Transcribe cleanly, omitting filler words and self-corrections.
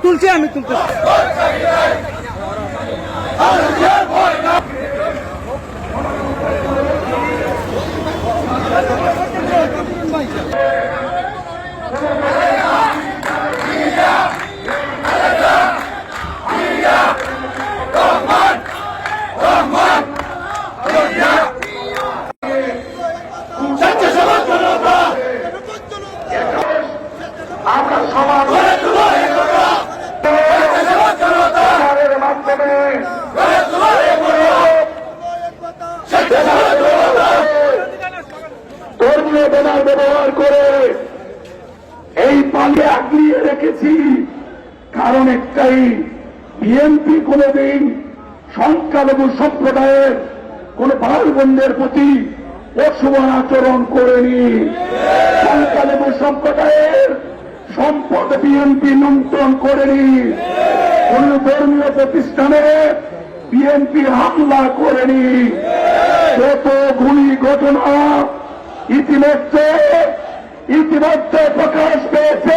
তুলছি, আমি তুলতে আমরা সমাজ মাধ্যমে ধর্মীয় ব্যানার ব্যবহার করে এই পালে আগলিয়ে রেখেছি। কারণ একটাই, বিএনপি কোনদিন সংখ্যালঘু সম্প্রদায়ের কোন ভাই বোনদের প্রতি অশুভ আচরণ করেনি। সংখ্যালঘু সম্প্রদায়ের সম্পদ বিএনপি লুণ্ঠন করেনি। কোন ধর্মীয় প্রতিষ্ঠানে বিএনপি হামলা করেনি। যত গুলি ঘটনা ইতিমধ্যে প্রকাশ পেয়েছে।